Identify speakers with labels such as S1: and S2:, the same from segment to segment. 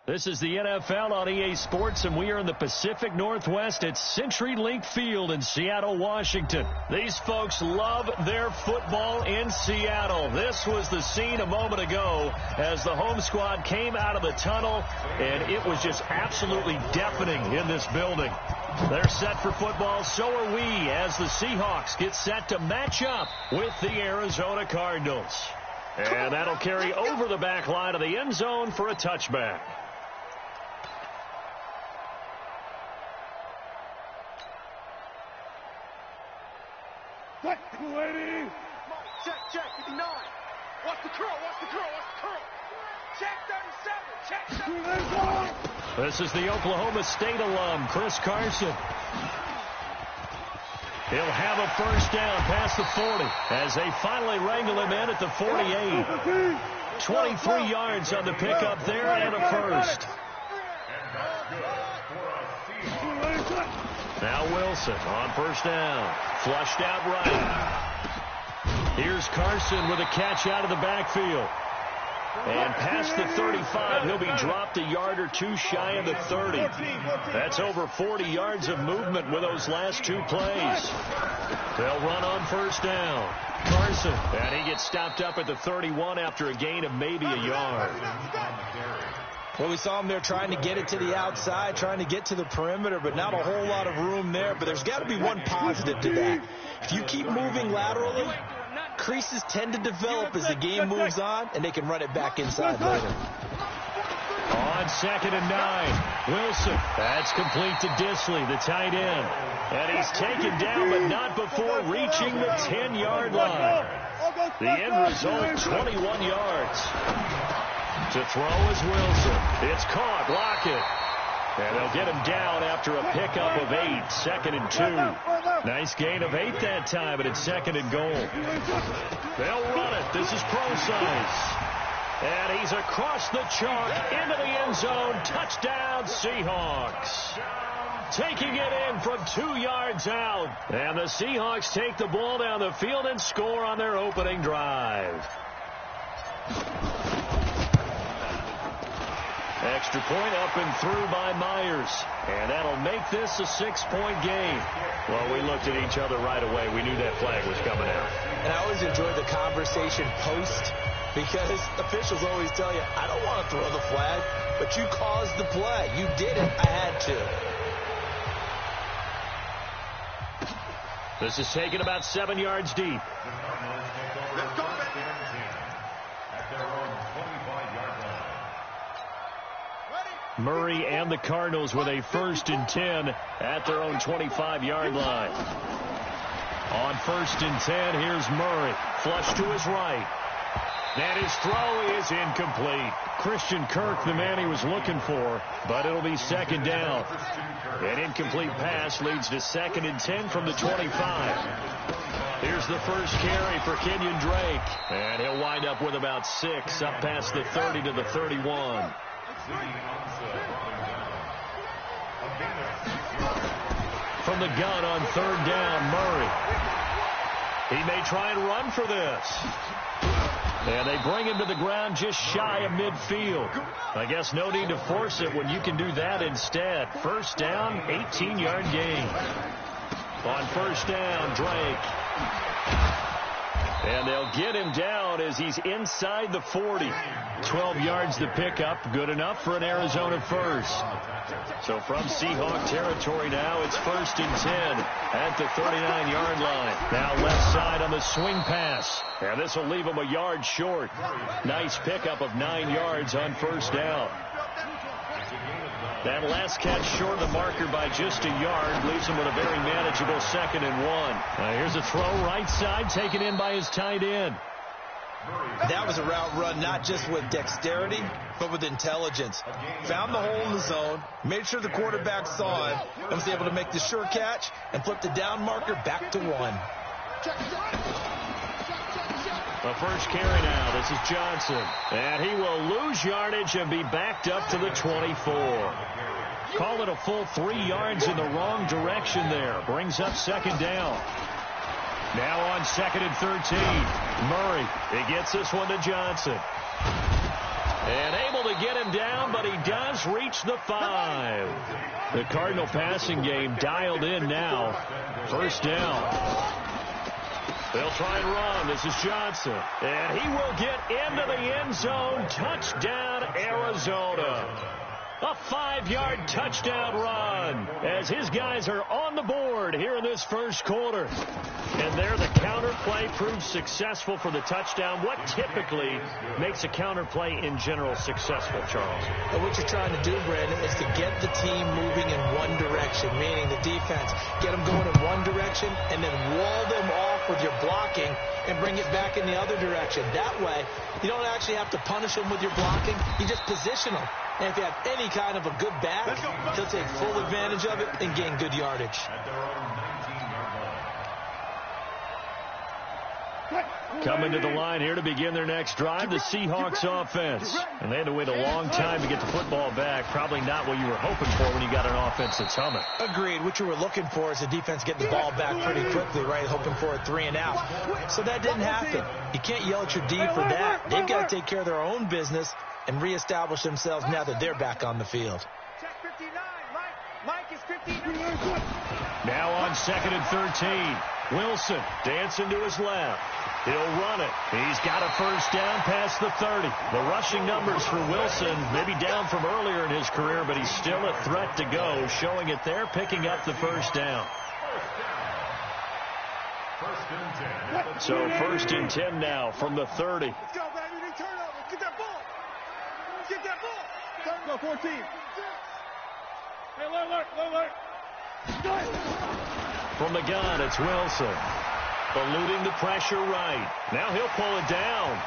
S1: This is the NFL on EA Sports, and we are in the Pacific Northwest at CenturyLink Field in Seattle, Washington. These folks love their football in Seattle. This was the scene a moment ago as the home squad came out of the tunnel, and it was just absolutely deafening in this building. They're set for football, so are we, as the Seahawks get set to match up with the Arizona Cardinals. And that'll carry over the back line of the end zone for a touchback.
S2: Lady. Check, 59. Watch the curl. Check 37.
S1: This is the Oklahoma State alum, Chris Carson. He'll have a first down past the 40 as they finally wrangle him in at the 48. 23 yards on the pickup there and a first. Now Wilson on first down. Flushed out right. Here's Carson with a catch out of the backfield. And past the 35, he'll be dropped a yard or two shy of the 30. That's over 40 yards of movement with those last two plays. They'll run on first down. Carson, and he gets stopped up at the 31 after a gain of maybe a yard.
S3: Well, we saw him there trying to get it to the outside, trying to get to the perimeter, but not a whole lot of room there. But there's got to be one positive to that. If you keep moving laterally, creases tend to develop as the game moves on, and they can run it back inside later.
S1: On 2nd and 9, Wilson. That's complete to Disley, the tight end. And he's taken down, but not before reaching the 10-yard line. The end result, 21 yards. To throw is Wilson. It's caught. Lockett. And they'll get him down after a pickup of 8. 2nd and 2. Nice gain of 8 that time, but it's 2nd and goal. They'll run it. This is Procise. And he's across the chalk into the end zone. Touchdown, Seahawks. Taking it in from 2 yards out. And the Seahawks take the ball down the field and score on their opening drive. Extra point up and through by Myers. And that'll make this a 6-point game. Well, we looked at each other right away. We knew that flag was coming out.
S3: And I always enjoy the conversation post because officials always tell you, I don't want to throw the flag, but you caused the play. You did it. I had to.
S1: This is taken about 7 yards deep.
S2: Let's go,
S1: Murray and the Cardinals with a 1st and 10 at their own 25-yard line. On 1st and 10, here's Murray. Flush to his right. And his throw is incomplete. Christian Kirk, the man he was looking for, but it'll be 2nd down. An incomplete pass leads to 2nd and 10 from the 25. Here's the first carry for Kenyon Drake. And he'll wind up with about 6 up past the 30 to the 31. From the gun on 3rd down, Murray. He may try and run for this. And they bring him to the ground just shy of midfield. I guess no need to force it when you can do that instead. 1st down, 18-yard gain. On 1st down, Drake. And they'll get him down as he's inside the 40. 12 yards to pick up. Good enough for an Arizona first. So from Seahawk territory now, it's 1st and 10 at the 39-yard line. Now left side on the swing pass. And this will leave him a yard short. Nice pickup of 9 yards on 1st down. That last catch short of the marker by just a yard leaves him with a very manageable 2nd and 1. Here's a throw right side taken in by his tight end.
S3: That was a route run not just with dexterity, but with intelligence. Found the hole in the zone, made sure the quarterback saw it, and was able to make the sure catch and flip the down marker back to 1.
S1: The first carry now. This is Johnson. And he will lose yardage and be backed up to the 24. Call it a full 3 yards in the wrong direction there. Brings up 2nd down. Now on 2nd and 13. Murray. He gets this one to Johnson. And able to to get him down, but he does reach the 5. The Cardinal passing game dialed in now. First down. They'll try and run. This is Johnson. And he will get into the end zone. Touchdown, Arizona. A 5-yard touchdown run as his guys are on the board here in this first quarter. And there the counter play proves successful for the touchdown. What typically makes a counter play in general successful, Charles?
S3: And what you're trying to do, Brandon, is to get the team moving in one direction, meaning the defense, get them going in one direction and then wall them off with your blocking and bring it back in the other direction. That way, you don't actually have to punish them with your blocking. You just position them. And if you have any kind of a good back, he'll take full advantage of it and gain good yardage.
S1: Coming to the line here to begin their next drive, the Seahawks offense. And they had to wait a long time to get the football back. Probably not what you were hoping for when you got an offense that's humming.
S3: Agreed. What you were looking for is the defense getting the ball back pretty quickly, right? Hoping for a 3-and-out. So that didn't happen. You can't yell at your D for that. They've got to take care of their own business and reestablish themselves now that they're back on the field.
S2: Check 59. Mike is 59.
S1: Now on 2nd and 13. Wilson dancing to his left. He'll run it. He's got a first down past the 30. The rushing numbers for Wilson, maybe down from earlier in his career, but he's still a threat to go, showing it there, picking up the first down. So 1st and 10 now from the 30.
S2: Let's go, baby. Turn over. Get that ball. Get that ball. Go, 14. Hey, alert.
S1: From the gun, it's Wilson. Eluding the pressure right. Now he'll pull it down.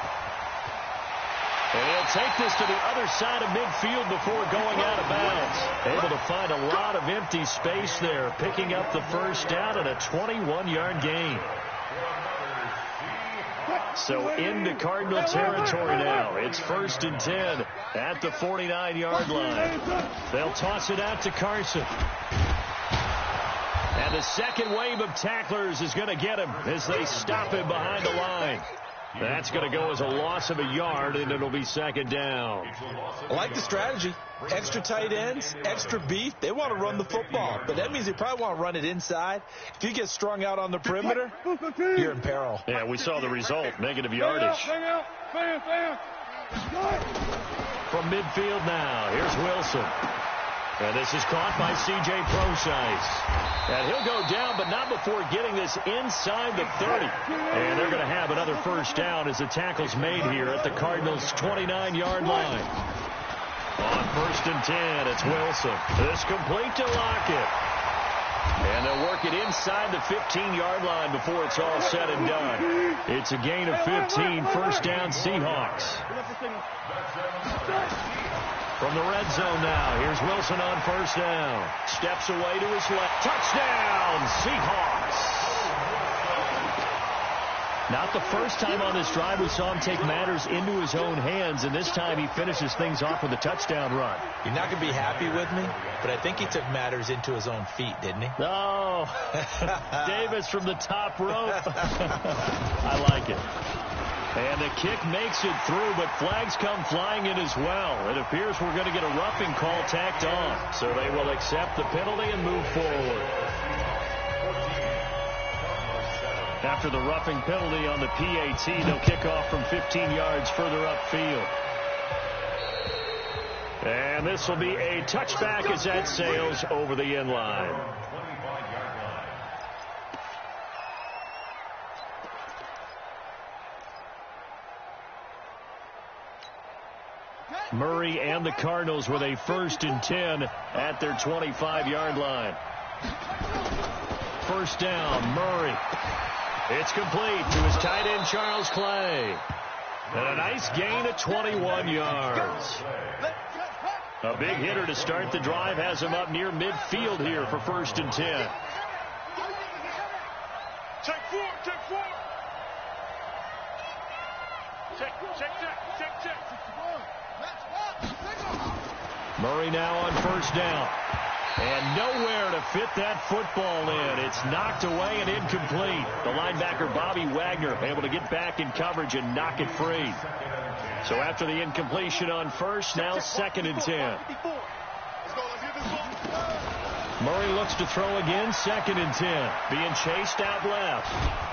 S1: And he'll take this to the other side of midfield before going out of bounds. Able to find a lot of empty space there, picking up the first down and a 21-yard gain. So into Cardinal territory now. It's 1st and 10 at the 49-yard line. They'll toss it out to Carson. And the second wave of tacklers is going to get him as they stop him behind the line. That's going to go as a loss of a yard, and it'll be 2nd down.
S3: I like the strategy. Extra tight ends, extra beef. They want to run the football, but that means they probably want to run it inside. If you get strung out on the perimeter, you're in peril.
S1: Yeah, we saw the result, negative yardage. From midfield now, here's Wilson. And this is caught by C.J. Procise. And he'll go down, but not before getting this inside the 30. And they're going to have another first down as the tackle's made here at the Cardinals' 29-yard line. On 1st and 10, it's Wilson. This complete to Lockett. And they'll work it inside the 15-yard line before it's all said and done. It's a gain of 15, first down Seahawks. From the red zone now, here's Wilson on first down. Steps away to his left. Touchdown, Seahawks. Not the first time on this drive we saw him take matters into his own hands, and this time he finishes things off with a touchdown run.
S3: You're not going to be happy with me, but I think he took matters into his own feet, didn't he?
S1: Oh, Davis from the top rope. I like it. And the kick makes it through, but flags come flying in as well. It appears we're going to get a roughing call tacked on, so they will accept the penalty and move forward. After the roughing penalty on the PAT, they'll kick off from 15 yards further upfield. And this will be a touchback as that sails over the end line. Murray and the Cardinals with a 1st and 10 at their 25-yard line. First down, Murray. It's complete to his tight end, Charles Clay. And a nice gain of 21 yards. A big hitter to start the drive has him up near midfield here for 1st and 10.
S2: Check 4. Check.
S1: Murray now on first down. And nowhere to fit that football in. It's knocked away and incomplete. The linebacker, Bobby Wagner, able to get back in coverage and knock it free. So after the incompletion on first, now 2nd and 10. Murray looks to throw again, 2nd and 10. Being chased out left.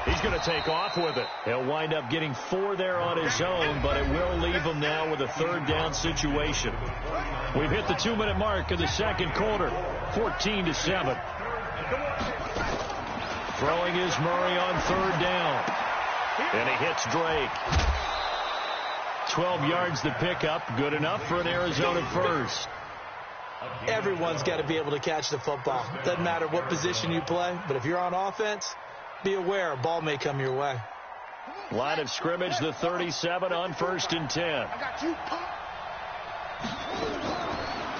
S1: He's going to take off with it. He'll wind up getting 4 there on his own, but it will leave him now with a 3rd down situation. We've hit the 2-minute mark of the 2nd quarter, 14-7. Throwing is Murray on 3rd down. And he hits Drake. 12 yards to pick up, good enough for an Arizona first.
S3: Everyone's got to be able to catch the football. Doesn't matter what position you play, but if you're on offense, be aware a ball may come your way.
S1: Line of scrimmage, the 37 on 1st and 10.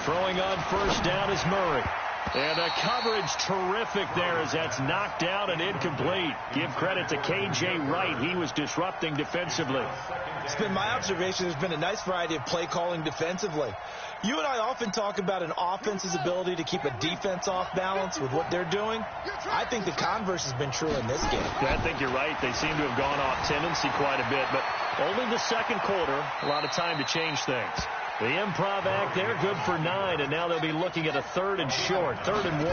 S1: Throwing on 1st down is Murray. And a coverage terrific there as that's knocked down and incomplete. Give credit to K.J. Wright. He was disrupting defensively.
S3: It's been my observation there's been a nice variety of play calling defensively. You and I often talk about an offense's ability to keep a defense off balance with what they're doing. I think the converse has been true in this game.
S1: Yeah, I think you're right. They seem to have gone off tendency quite a bit, but only the 2nd quarter, a lot of time to change things. The improv act there, good for 9, and now they'll be looking at a 3rd and short, 3rd and 1.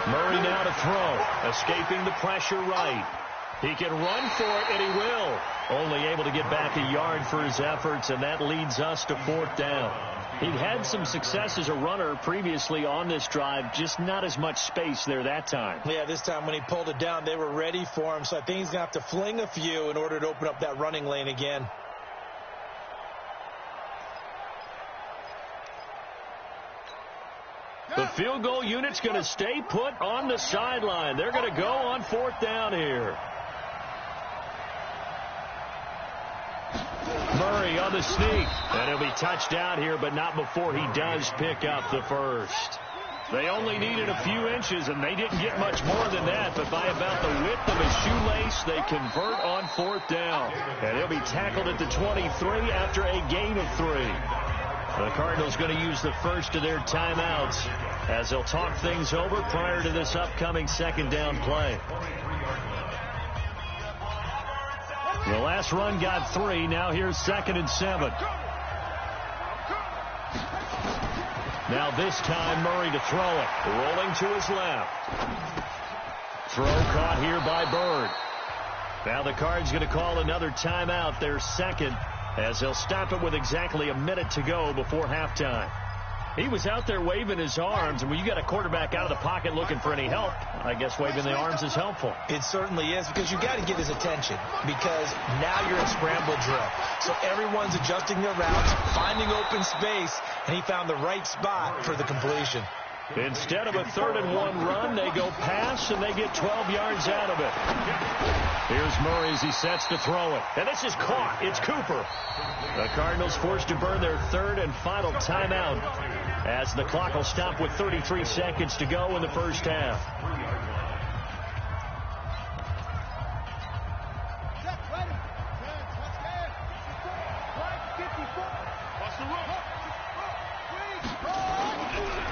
S1: Murray now to throw, escaping the pressure right. He can run for it, and he will. Only able to get back a yard for his efforts, and that leads us to 4th down. He'd had some success as a runner previously on this drive, just not as much space there that time.
S3: Yeah, this time when he pulled it down, they were ready for him, so I think he's going to have to fling a few in order to open up that running lane again.
S1: The field goal unit's going to stay put on the sideline. They're going to go on 4th down here. Murray on the sneak. And he'll be touched down here, but not before he does pick up the first. They only needed a few inches, and they didn't get much more than that. But by about the width of a shoelace, they convert on 4th down. And he'll be tackled at the 23 after a gain of 3. The Cardinals going to use the first of their timeouts as they'll talk things over prior to this upcoming 2nd down play. The last run got 3. Now here's 2nd and 7. Now this time Murray to throw it. Rolling to his left. Throw caught here by Bird. Now the Cards going to call another timeout, their 2nd, as they'll stop it with exactly a minute to go before halftime. He was out there waving his arms, and when you got a quarterback out of the pocket looking for any help, I guess waving the arms is helpful.
S3: It certainly is, because you got to get his attention, because now you're in scramble drill. So everyone's adjusting their routes, finding open space, and he found the right spot for the completion.
S1: Instead of a 3rd and 1 run, they go pass, and they get 12 yards out of it. Here's Murray as he sets to throw it. And this is caught. It's Cooper. The Cardinals forced to burn their 3rd and final timeout as the clock will stop with 33 seconds to go in the first half.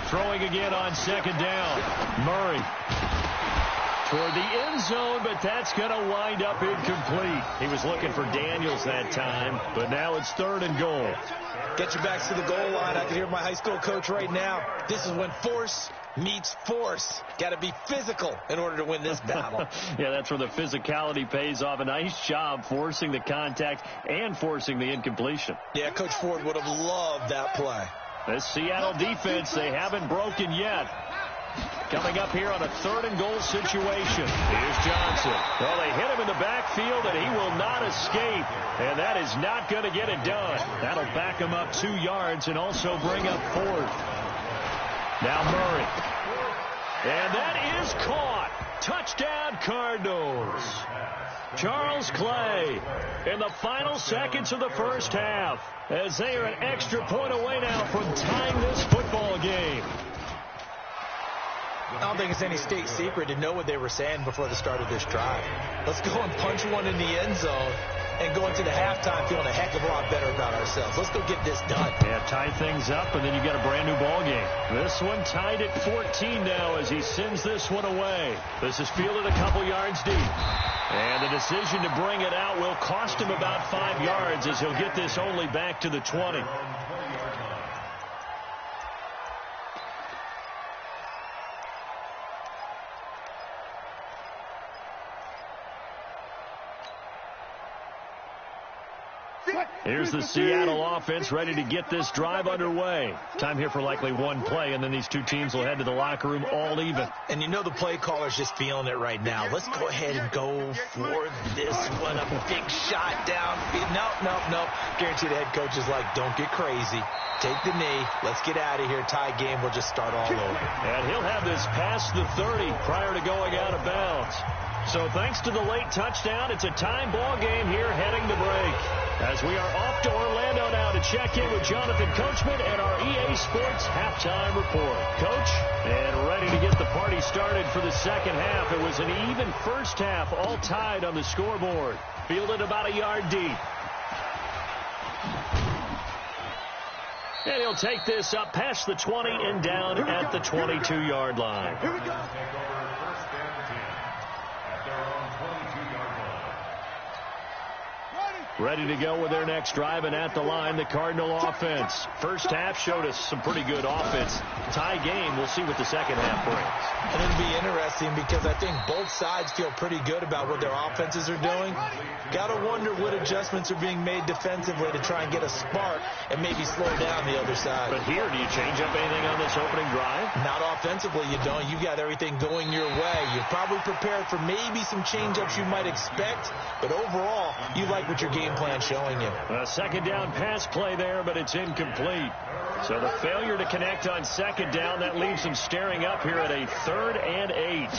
S1: Throwing again on 2nd down. Murray toward the end zone, but that's going to wind up incomplete. He was looking for Daniels that time, but now it's 3rd and goal.
S3: Get your backs to the goal line. I can hear my high school coach right now. This is when force meets force. Got to be physical in order to win this battle.
S1: Yeah, that's where the physicality pays off. A nice job forcing the contact and forcing the incompletion.
S3: Yeah, Coach Ford would have loved that play.
S1: This Seattle defense, they haven't broken yet. Coming up here on a 3rd and goal situation. Here's Johnson. Well, they hit him in the backfield, and he will not escape. And that is not going to get it done. That'll back him up 2 yards and also bring up 4th. Now Murray. And that is caught. Touchdown, Cardinals. Charles Clay in the final seconds of the first half, as they are an extra point away now from tying this football game.
S3: I don't think it's any state secret to know what they were saying before the start of this drive. Let's go and punch one in the end zone. and go into the halftime feeling a heck of a lot better about ourselves. Let's go get this done.
S1: Yeah, tie things up, and then you got a brand new ball game. This one tied at 14 now as he sends this one away. This is fielded a couple yards deep. And the decision to bring it out will cost him about 5 yards as he'll get this only back to the 20. Here's the Seattle offense ready to get this drive underway. Time here for likely one play, and then these two teams will head to the locker room all even.
S3: And you know the play caller's just feeling it right now. Let's go ahead and go for this one. A big shot downfield. Nope. Guarantee the head coach is like, don't get crazy. Take the knee. Let's get out of here. Tie game. We'll just start all over.
S1: And he'll have this past the 30 prior to going out of bounds. So thanks to the late touchdown, it's a time ball game here heading to break. As we are off to Orlando now to check in with Jonathan Coachman and our EA Sports halftime report. Coach, and ready to get the party started for the second half. It was an even first half, all tied on the scoreboard. Fielded about a yard deep. And he'll take this up past the 20 and down at the 22-yard line.
S2: Here we go.
S1: Ready to go with their next drive, and at the line, the Cardinal offense. First half showed us some pretty good offense. Tie game, we'll see what the second half brings.
S3: And it'll be interesting because I think both sides feel pretty good about what their offenses are doing. Got to wonder what adjustments are being made defensively to try and get a spark and maybe slow down the other side.
S1: But here, do you change up anything on this opening drive?
S3: Not offensively, you don't. You got everything going your way. You're probably prepared for maybe some change-ups you might expect, but overall, you like what your game plan showing you.
S1: A second down pass play there, but it's incomplete. So the failure to connect on second down, that leaves them staring up here at a 3rd and 8.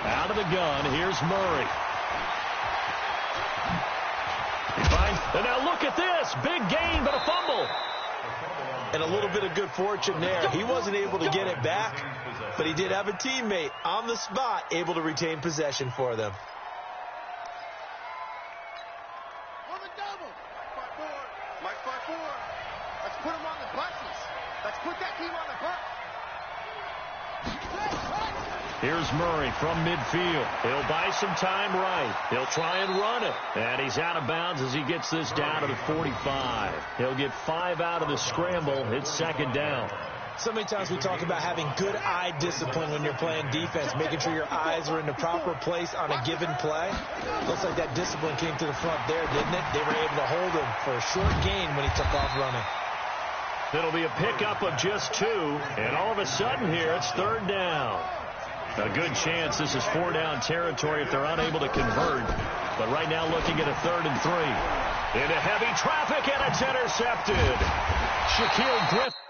S1: Out of the gun, here's Murray. He finds, and now look at this. Big gain, but a fumble.
S3: And a little bit of good fortune there. He wasn't able to get it back, but he did have a teammate on the spot able to retain possession for them.
S2: Let's put him on the buses. Let's put that team on the bus.
S1: Here's Murray from midfield. He'll buy some time right. He'll try and run it. And he's out of bounds as he gets this down to the 45. He'll get 5 out of the scramble. It's second down.
S3: So many times we talk about having good eye discipline when you're playing defense, making sure your eyes are in the proper place on a given play. Looks like that discipline came to the front there, didn't it? They were able to hold him for a short gain when he took off running.
S1: It'll be a pickup of just 2, and all of a sudden here it's 3rd down. A good chance this is 4-down territory if they're unable to convert. But right now looking at a 3rd and 3. Into heavy traffic, and it's intercepted. Shaquille Griffin.